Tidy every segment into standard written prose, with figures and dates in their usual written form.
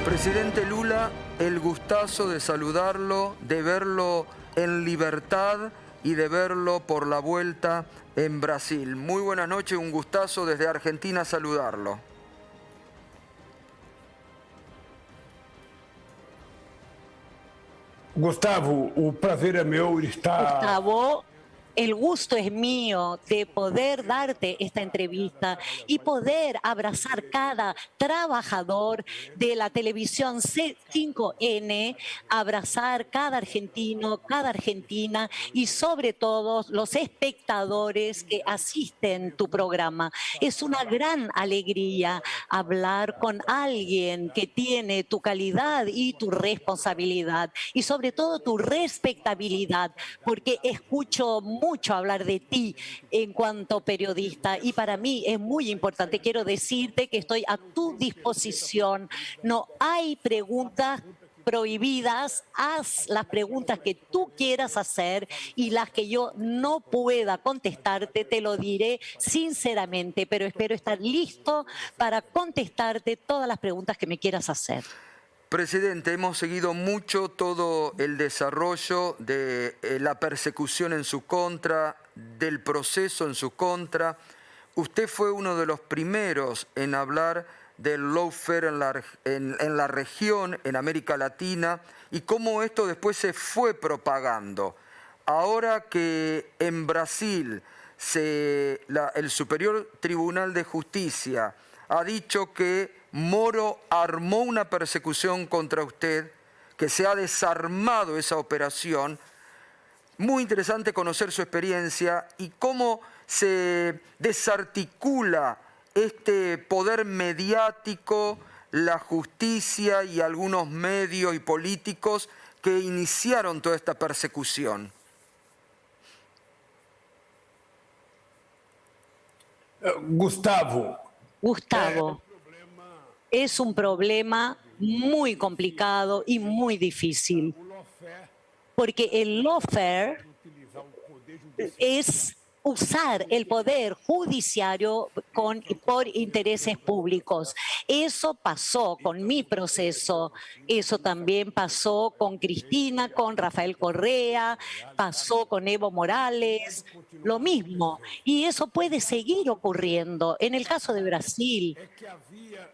Presidente Lula, el gustazo de saludarlo, de verlo en libertad y de verlo por la vuelta en Brasil. Muy buenas noches, un gustazo desde Argentina saludarlo. Gustavo, o prazer é meu estar... Gustavo, el gusto es mío de poder darte esta entrevista y poder abrazar cada trabajador de la televisión C5N, abrazar cada argentino, cada argentina y sobre todo los espectadores que asisten a tu programa. Es una gran alegría hablar con alguien que tiene tu calidad y tu responsabilidad y sobre todo tu respetabilidad, porque escucho mucho hablar de ti en cuanto periodista y para mí es muy importante. Quiero decirte que estoy a tu disposición. No hay preguntas prohibidas, haz las preguntas que tú quieras hacer y las que yo no pueda contestarte, te lo diré sinceramente, pero espero estar listo para contestarte todas las preguntas que me quieras hacer. Presidente, hemos seguido mucho todo el desarrollo de la persecución en su contra, del proceso en su contra. Usted fue uno de los primeros en hablar del lawfare en la región, en América Latina, y cómo esto después se fue propagando. Ahora que en Brasil el Superior Tribunal de Justicia ha dicho que Moro armó una persecución contra usted, que se ha desarmado esa operación. Muy interesante conocer su experiencia y cómo se desarticula este poder mediático, la justicia y algunos medios y políticos que iniciaron toda esta persecución. Gustavo, es un problema muy complicado y muy difícil, porque el lawfare es usar el poder judiciario por intereses públicos. Eso pasó con mi proceso, eso también pasó con Cristina, con Rafael Correa, pasó con Evo Morales, lo mismo. Y eso puede seguir ocurriendo. En el caso de Brasil,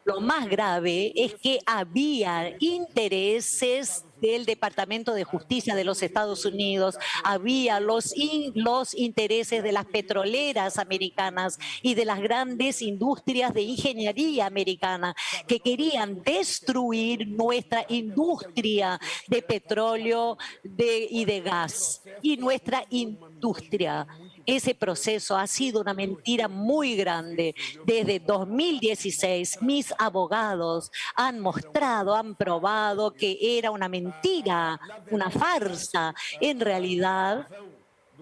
lo más grave es que había intereses del Departamento de Justicia de los Estados Unidos, había los intereses de las petroleras americanas y de las grandes industrias de ingeniería americana que querían destruir nuestra industria de petróleo y de gas y nuestra industria. Ese proceso ha sido una mentira muy grande. Desde 2016, mis abogados han mostrado, han probado que era una mentira, una farsa. En realidad,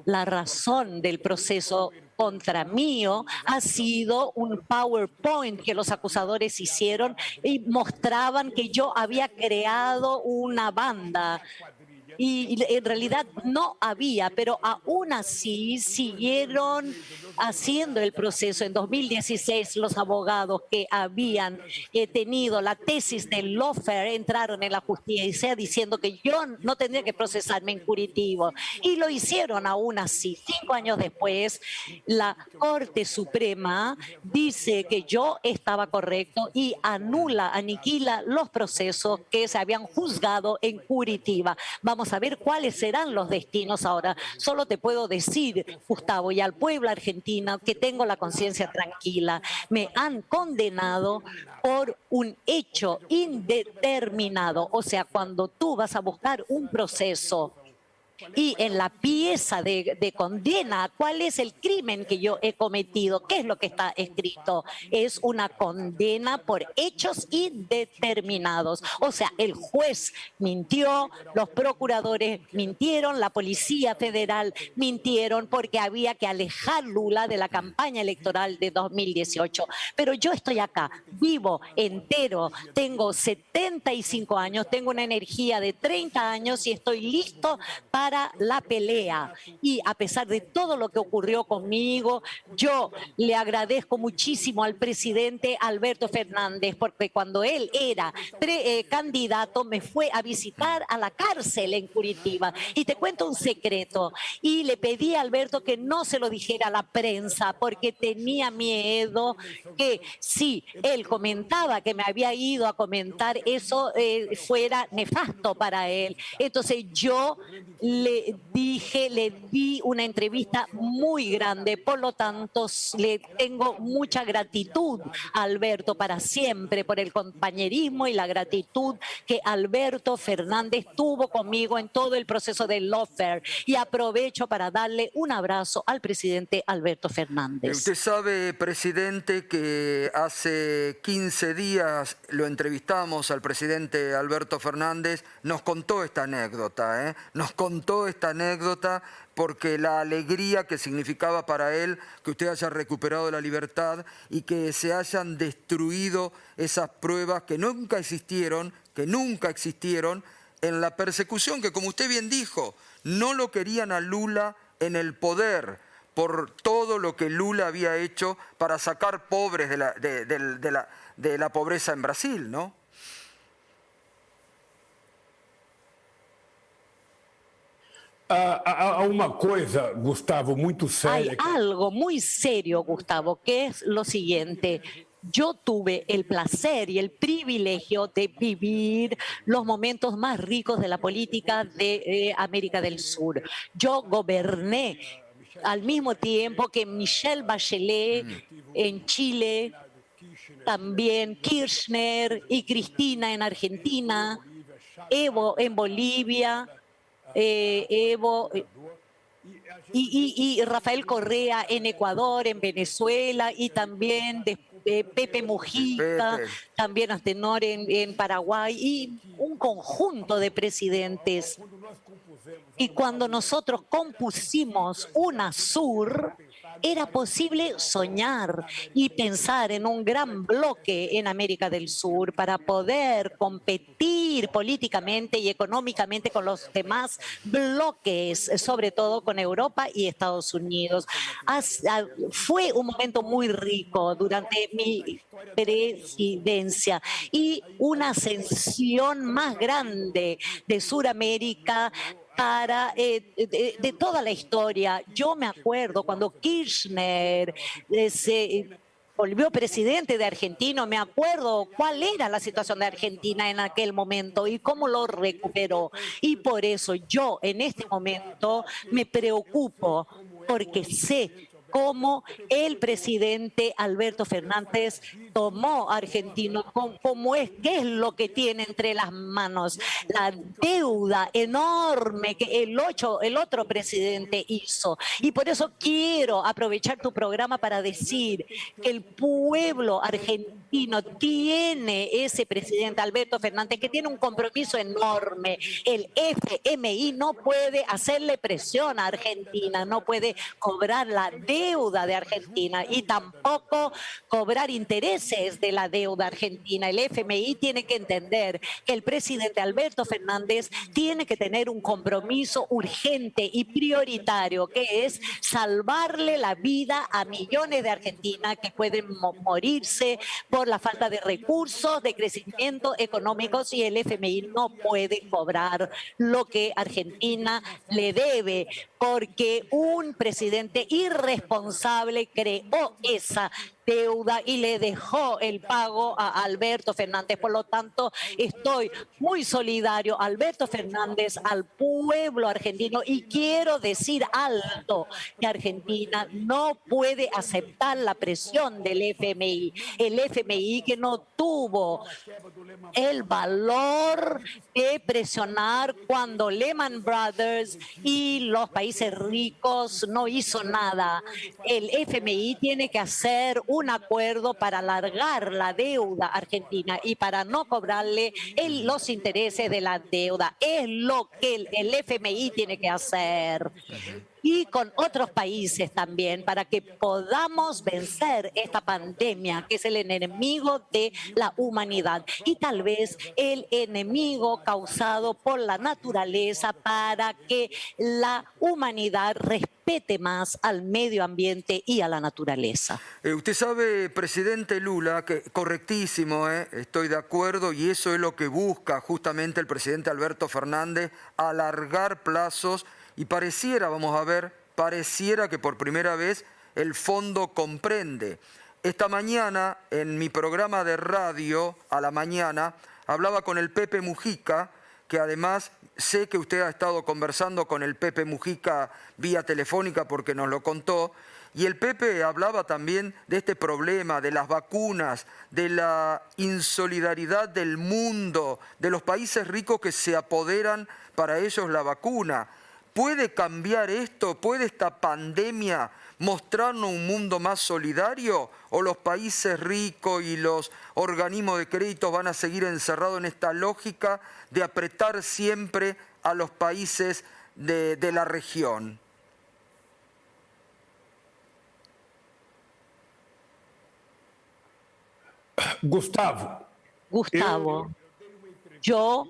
la razón del proceso contra mí ha sido un PowerPoint que los acusadores hicieron y mostraban que yo había creado una banda. Y en realidad no había, pero aún así siguieron haciendo el proceso. En 2016 los abogados que habían tenido la tesis del lawfare entraron en la justicia diciendo que yo no tendría que procesarme en Curitiba y lo hicieron aún así. 5 años después la Corte Suprema dice que yo estaba correcto y aniquila los procesos que se habían juzgado en Curitiba. Vamos a ver cuáles serán los destinos ahora. Solo te puedo decir, Gustavo, y al pueblo argentino que tengo la conciencia tranquila. Me han condenado por un hecho indeterminado. O sea, cuando tú vas a buscar un proceso y en la pieza de condena, ¿cuál es el crimen que yo he cometido? ¿Qué es lo que está escrito? Es una condena por hechos indeterminados. O sea, el juez mintió, los procuradores mintieron, la Policía Federal mintieron porque había que alejar Lula de la campaña electoral de 2018. Pero yo estoy acá, vivo, entero, tengo 75 años, tengo una energía de 30 años y estoy listo para para la pelea. Y a pesar de todo lo que ocurrió conmigo, yo le agradezco muchísimo al presidente Alberto Fernández, porque cuando él era candidato me fue a visitar a la cárcel en Curitiba. Y te cuento un secreto, y le pedí a Alberto que no se lo dijera a la prensa, porque tenía miedo que si él comentaba que me había ido a comentar eso, fuera nefasto para él. Entonces yo le di una entrevista muy grande, por lo tanto le tengo mucha gratitud a Alberto para siempre por el compañerismo y la gratitud que Alberto Fernández tuvo conmigo en todo el proceso del lawfare. Y aprovecho para darle un abrazo al presidente Alberto Fernández. Usted sabe, presidente, que hace 15 días lo entrevistamos al presidente Alberto Fernández, nos contó esta anécdota, nos contó esta anécdota porque la alegría que significaba para él que usted haya recuperado la libertad y que se hayan destruido esas pruebas que nunca existieron en la persecución que, como usted bien dijo, no lo querían a Lula en el poder por todo lo que Lula había hecho para sacar pobres de la pobreza en Brasil, ¿no? Há uma coisa, Gustavo, muito séria. Hay algo muy serio, Gustavo, que es lo siguiente. Yo tuve el placer y el privilegio de vivir los momentos más ricos de la política de América del Sur. Yo goberné al mismo tiempo que Michelle Bachelet en Chile, también Kirchner y Cristina en Argentina, Evo en Bolivia, Evo y Rafael Correa en Ecuador, en Venezuela, y también Pepe Mujica, también Astenor en Paraguay, y un conjunto de presidentes. Y cuando nosotros compusimos UNASUR, era posible soñar y pensar en un gran bloque en América del Sur para poder competir políticamente y económicamente con los demás bloques, sobre todo con Europa y Estados Unidos. Fue un momento muy rico durante mi presidencia y una ascensión más grande de Sudamérica de toda la historia. Yo me acuerdo cuando Kirchner se volvió presidente de Argentina, me acuerdo cuál era la situación de Argentina en aquel momento y cómo lo recuperó. Y por eso yo en este momento me preocupo, porque sé cómo el presidente Alberto Fernández tomó a Argentina, qué es lo que tiene entre las manos, la deuda enorme que el otro presidente hizo. Y por eso quiero aprovechar tu programa para decir que el pueblo argentino tiene ese presidente Alberto Fernández que tiene un compromiso enorme. El FMI no puede hacerle presión a Argentina, no puede cobrar la deuda de Argentina y tampoco cobrar intereses de la deuda argentina. El FMI tiene que entender que el presidente Alberto Fernández tiene que tener un compromiso urgente y prioritario, que es salvarle la vida a millones de argentinas que pueden morirse por la falta de recursos, de crecimiento económicos, y el FMI no puede cobrar lo que Argentina le debe, porque un presidente irresponsable creó esa deuda y le dejó el pago a Alberto Fernández. Por lo tanto, estoy muy solidario, Alberto Fernández, al pueblo argentino, y quiero decir alto que Argentina no puede aceptar la presión del FMI. El FMI que no tuvo el valor de presionar cuando Lehman Brothers y los países ricos no hizo nada. El FMI tiene que hacer un acuerdo para alargar la deuda argentina y para no cobrarle los intereses de la deuda. Es lo que el FMI tiene que hacer. y con otros países también, para que podamos vencer esta pandemia que es el enemigo de la humanidad y tal vez el enemigo causado por la naturaleza, para que la humanidad respete más al medio ambiente y a la naturaleza. Usted sabe, presidente Lula, que correctísimo, estoy de acuerdo, y eso es lo que busca justamente el presidente Alberto Fernández, alargar plazos, y pareciera, vamos a ver, pareciera que por primera vez el fondo comprende. Esta mañana, en mi programa de radio, a la mañana, hablaba con el Pepe Mujica, que además sé que usted ha estado conversando con el Pepe Mujica vía telefónica porque nos lo contó, y el Pepe hablaba también de este problema, de las vacunas, de la insolidaridad del mundo, de los países ricos que se apoderan para ellos la vacuna. ¿Puede cambiar esto? ¿Puede esta pandemia mostrarnos un mundo más solidario? ¿O los países ricos y los organismos de crédito van a seguir encerrados en esta lógica de apretar siempre a los países de la región? Gustavo, Yo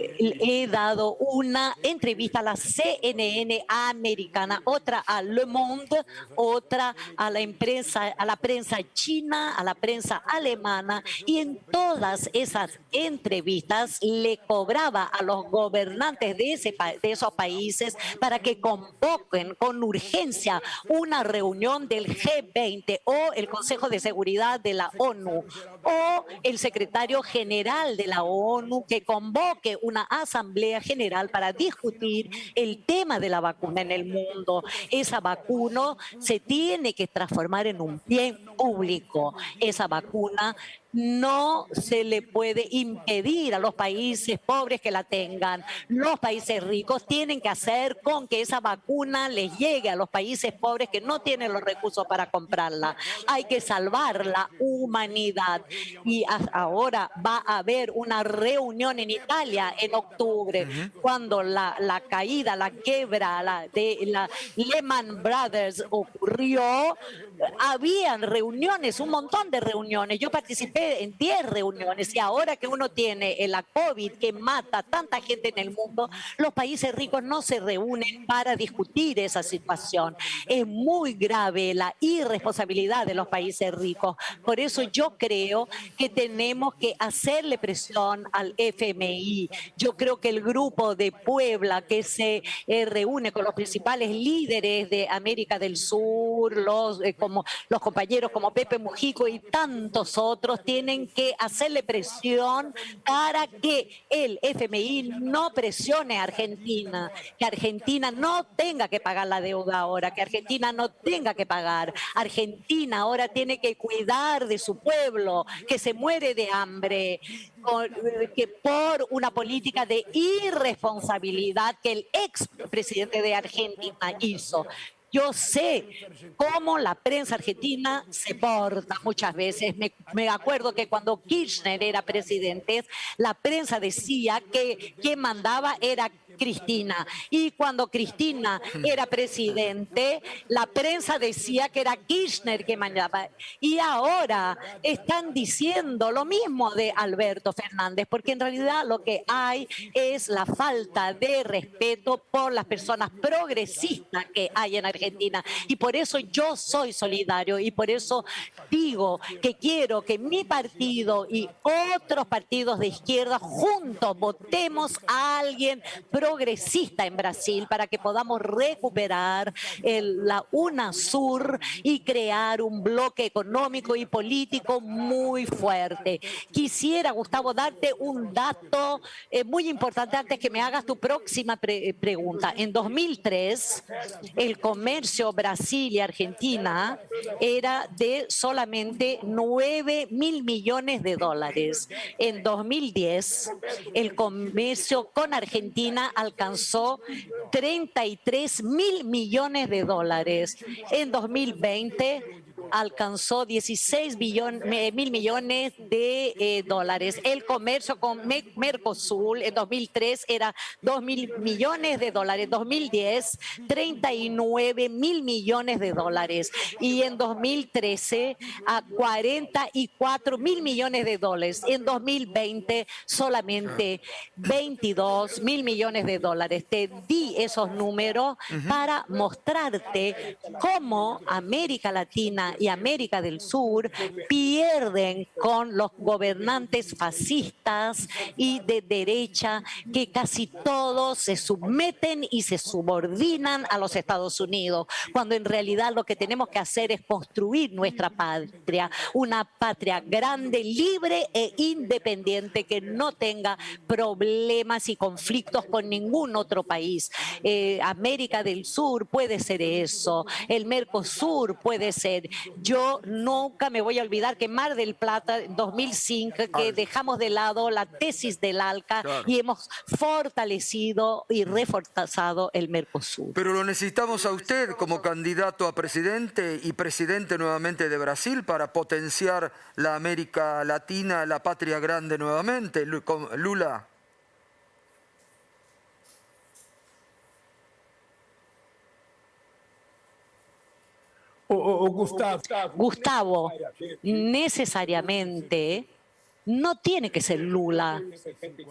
he dado una entrevista a la CNN americana, otra a Le Monde, otra a la prensa china, a la prensa alemana, y en todas esas entrevistas le cobraba a los gobernantes de esos países para que convoquen con urgencia una reunión del G20 o el Consejo de Seguridad de la ONU o el secretario general de la ONU, que convoque una asamblea general para discutir el tema de la vacuna en el mundo. Esa vacuna se tiene que transformar en un bien público. Esa vacuna no se le puede impedir a los países pobres que la tengan. Los países ricos tienen que hacer con que esa vacuna les llegue a los países pobres que no tienen los recursos para comprarla. Hay que salvar la humanidad. Y ahora va a haber una reunión en Italia en octubre, cuando la caída, la quiebra de la Lehman Brothers ocurrió. Habían reuniones, un montón de reuniones. Yo participé en 10 reuniones, y ahora que uno tiene la COVID que mata a tanta gente en el mundo, los países ricos no se reúnen para discutir esa situación. Es muy grave la irresponsabilidad de los países ricos. Por eso yo creo que tenemos que hacerle presión al FMI. Yo creo que el grupo de Puebla, que se reúne con los principales líderes de América del Sur, como los compañeros como Pepe Mujica y tantos otros, tienen que hacerle presión para que el FMI no presione a Argentina, que Argentina no tenga que pagar la deuda ahora, que Argentina no tenga que pagar. Argentina ahora tiene que cuidar de su pueblo, que se muere de hambre, que por una política de irresponsabilidad que el expresidente de Argentina hizo. Yo sé cómo la prensa argentina se porta muchas veces. Me acuerdo que cuando Kirchner era presidente, la prensa decía que quien mandaba era Cristina. Y cuando Cristina era presidente, la prensa decía que era Kirchner que mandaba. Y ahora están diciendo lo mismo de Alberto Fernández, porque en realidad lo que hay es la falta de respeto por las personas progresistas que hay en Argentina. Y por eso yo soy solidario, y por eso digo que quiero que mi partido y otros partidos de izquierda juntos votemos a alguien progresista en Brasil, para que podamos recuperar la UNASUR y crear un bloque económico y político muy fuerte. Quisiera, Gustavo, darte un dato muy importante antes que me hagas tu próxima pregunta. En 2003, el comercio Brasil y Argentina era de solamente 9.000 millones de dólares. En 2010, el comercio con Argentina alcanzó 33.000 millones de dólares. En 2020, alcanzó 16 mil millones de dólares. El comercio con Mercosur en 2003 era 2.000 millones de dólares. 2010, 39 mil millones de dólares. Y en 2013 a 44 mil millones de dólares. En 2020 solamente 22 mil millones de dólares. Te di esos números para mostrarte cómo América Latina y América del Sur pierden con los gobernantes fascistas y de derecha, que casi todos se someten y se subordinan a los Estados Unidos, cuando en realidad lo que tenemos que hacer es construir nuestra patria, una patria grande, libre e independiente, que no tenga problemas y conflictos con ningún otro país. América del Sur puede ser eso, el Mercosur puede ser. Yo nunca me voy a olvidar que Mar del Plata, en 2005, que dejamos de lado la tesis del ALCA, claro, y hemos fortalecido y reforzado el Mercosur. Pero lo necesitamos a usted como candidato a presidente y presidente nuevamente de Brasil para potenciar la América Latina, la patria grande nuevamente, Lula. Gustavo, necesariamente no tiene que ser Lula.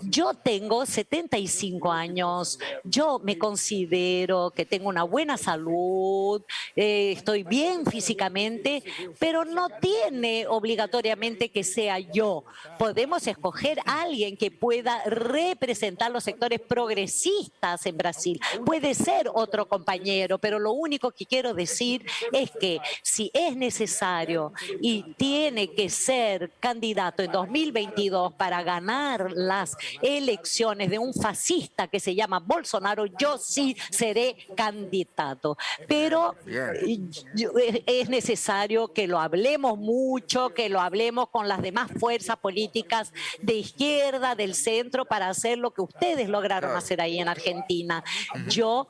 Yo tengo 75 años, yo me considero que tengo una buena salud, estoy bien físicamente, pero no tiene obligatoriamente que sea yo. Podemos escoger a alguien que pueda representar los sectores progresistas en Brasil. Puede ser otro compañero, pero lo único que quiero decir es que si es necesario y tiene que ser candidato en 2022 para ganar las elecciones de un fascista que se llama Bolsonaro, yo sí seré candidato. Pero es necesario que lo hablemos mucho, que lo hablemos con las demás fuerzas políticas de izquierda, del centro, para hacer lo que ustedes lograron hacer ahí en Argentina. Yo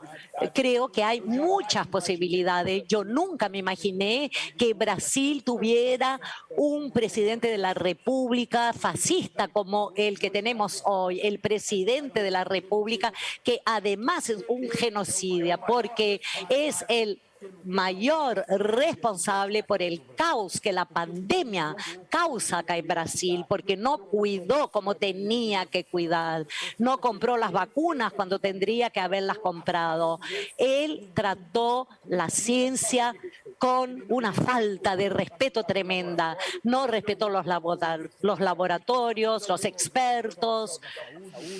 creo que hay muchas posibilidades. Yo nunca me imaginé que Brasil tuviera un presidente de la República fascista como el que tenemos hoy, el presidente de la República, que además es un genocida, porque es el mayor responsable por el caos que la pandemia causa acá en Brasil, porque no cuidó como tenía que cuidar, no compró las vacunas cuando tendría que haberlas comprado. Él trató la ciencia con una falta de respeto tremenda, no respetó los laboratorios, los expertos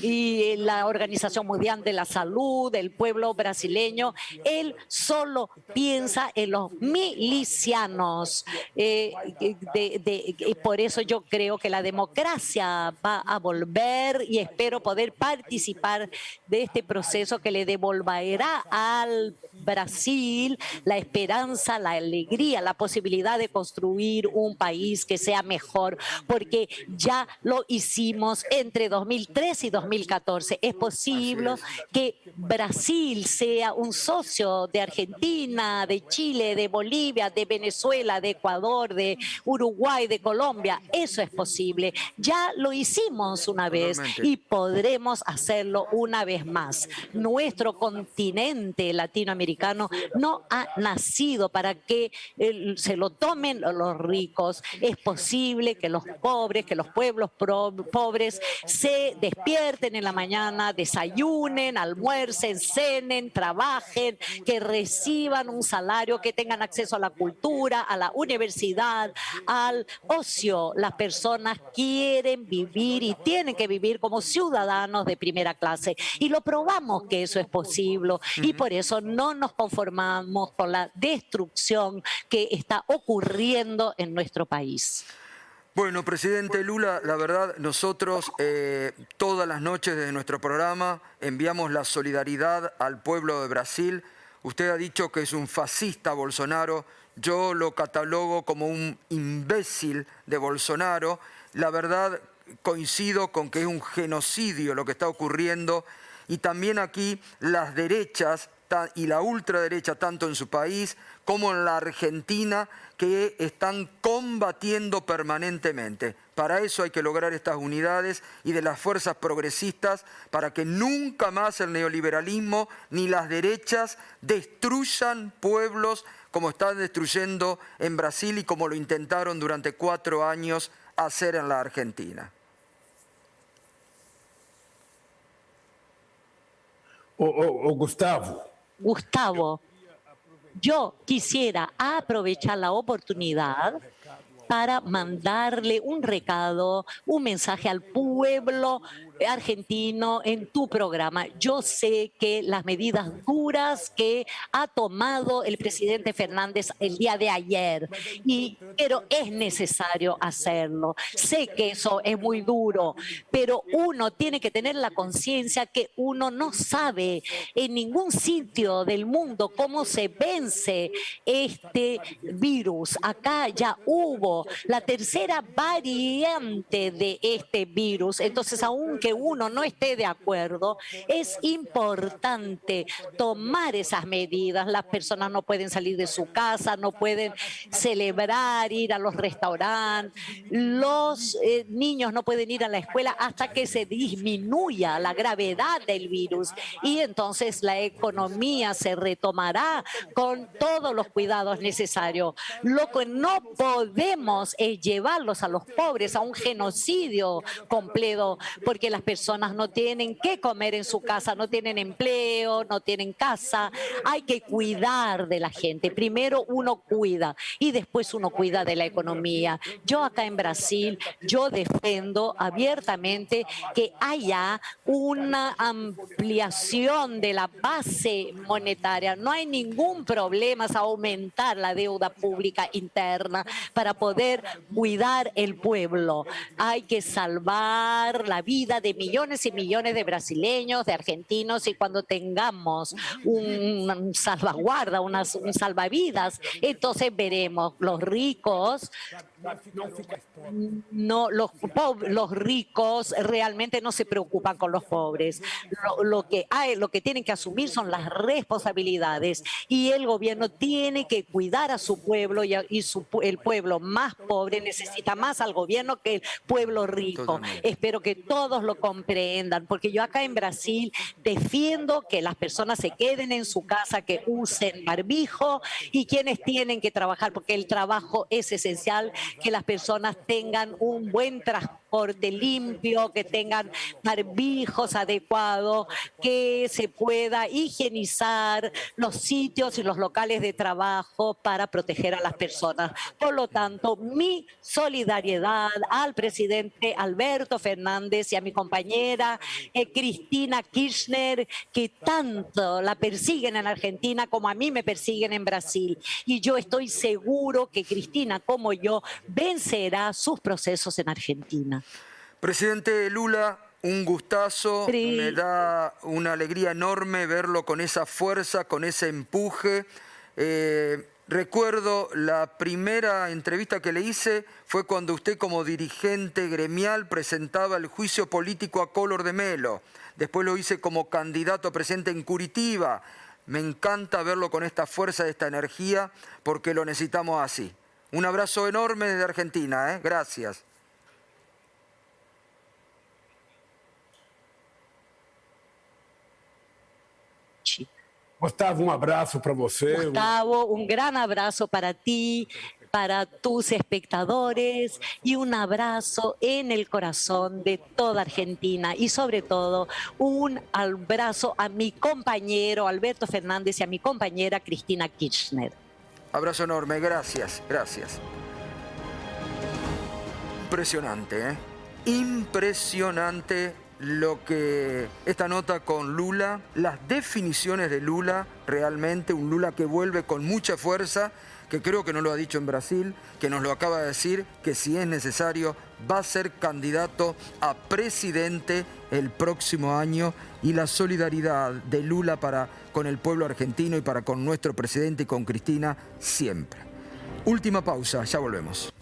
y la Organización Mundial de la Salud, el pueblo brasileño. Él solo piensa en los milicianos. Por eso yo creo que la democracia va a volver y espero poder participar de este proceso que le devolverá al Brasil la esperanza, la alegría, la posibilidad de construir un país que sea mejor, porque ya lo hicimos entre 2003 y 2014. Es posible que Brasil sea un socio de Argentina, de Chile, de Bolivia, de Venezuela, de Ecuador, de Uruguay, de Colombia. Eso es posible. Ya lo hicimos una vez y podremos hacerlo una vez más. Nuestro continente latinoamericano no ha nacido para que se lo tomen los ricos. Es posible que los pobres, que los pueblos pobres se despierten en la mañana, desayunen, almuercen, cenen, trabajen, que reciban un salario, que tengan acceso a la cultura, a la universidad, al ocio. Las personas quieren vivir y tienen que vivir como ciudadanos de primera clase. Y lo probamos que eso es posible. Y por eso no nos conformamos con la destrucción que está ocurriendo en nuestro país. Bueno, presidente Lula, la verdad, nosotros todas las noches desde nuestro programa enviamos la solidaridad al pueblo de Brasil. Usted ha dicho que es un fascista Bolsonaro. Yo lo catalogo como un imbécil de Bolsonaro. La verdad, coincido con que es un genocidio lo que está ocurriendo. Y también aquí las derechas y la ultraderecha, tanto en su país como en la Argentina, que están combatiendo permanentemente. Para eso hay que lograr estas unidades y de las fuerzas progresistas para que nunca más el neoliberalismo ni las derechas destruyan pueblos como están destruyendo en Brasil y como lo intentaron durante 4 años hacer en la Argentina. Gustavo, yo quisiera aprovechar la oportunidad para mandarle un recado, un mensaje al pueblo argentino en tu programa. Yo sé que las medidas duras que ha tomado el presidente Fernández el día de ayer, pero es necesario hacerlo. Sé que eso es muy duro, pero uno tiene que tener la conciencia que uno no sabe en ningún sitio del mundo cómo se vence este virus. Acá ya hubo la tercera variante de este virus, entonces aunque uno no esté de acuerdo, es importante tomar esas medidas. Las personas no pueden salir de su casa, no pueden celebrar, ir a los restaurantes, los niños no pueden ir a la escuela hasta que se disminuya la gravedad del virus y entonces la economía se retomará con todos los cuidados necesarios. Lo que no podemos es llevarlos a los pobres a un genocidio completo, porque las personas no tienen qué comer en su casa, no tienen empleo, no tienen casa. Hay que cuidar de la gente. Primero uno cuida y después uno cuida de la economía. Yo acá en Brasil, yo defiendo abiertamente que haya una ampliación de la base monetaria. No hay ningún problema en aumentar la deuda pública interna para poder cuidar el pueblo. Hay que salvar la vida de millones y millones de brasileños, de argentinos, y cuando tengamos un salvaguarda, un salvavidas, entonces veremos los ricos. No, los ricos realmente no se preocupan con los pobres. Lo que tienen que asumir son las responsabilidades y el gobierno tiene que cuidar a su pueblo el pueblo más pobre necesita más al gobierno que el pueblo rico. Totalmente. Espero que todos lo comprendan, porque yo acá en Brasil defiendo que las personas se queden en su casa, que usen barbijo y quienes tienen que trabajar, porque el trabajo es esencial, que las personas tengan un buen transporte limpio, que tengan barbijos adecuados, que se pueda higienizar los sitios y los locales de trabajo para proteger a las personas. Por lo tanto, mi solidaridad al presidente Alberto Fernández y a mi compañera Cristina Kirchner, que tanto la persiguen en Argentina como a mí me persiguen en Brasil. Y yo estoy seguro que Cristina, como yo, vencerá sus procesos en Argentina. Presidente Lula, un gustazo, me da una alegría enorme verlo con esa fuerza, con ese empuje. Recuerdo la primera entrevista que le hice fue cuando usted como dirigente gremial presentaba el juicio político a Collor de Mello. Después lo hice como candidato a presidente en Curitiba. Me encanta verlo con esta fuerza, esta energía, porque lo necesitamos así. Un abrazo enorme desde Argentina, ¿eh? Gracias. Gustavo, um abraço para você. Gustavo, un gran abrazo para ti, para tus espectadores y un abrazo en el corazón de toda Argentina y sobre todo un abrazo a mi compañero Alberto Fernández y a mi compañera Cristina Kirchner. Abrazo enorme, gracias, gracias. Impresionante, ¿eh? Impresionante lo que esta nota con Lula, las definiciones de Lula, realmente un Lula que vuelve con mucha fuerza, que creo que no lo ha dicho en Brasil, que nos lo acaba de decir, que si es necesario va a ser candidato a presidente el próximo año, y la solidaridad de Lula para con el pueblo argentino y para con nuestro presidente y con Cristina siempre. Última pausa, ya volvemos.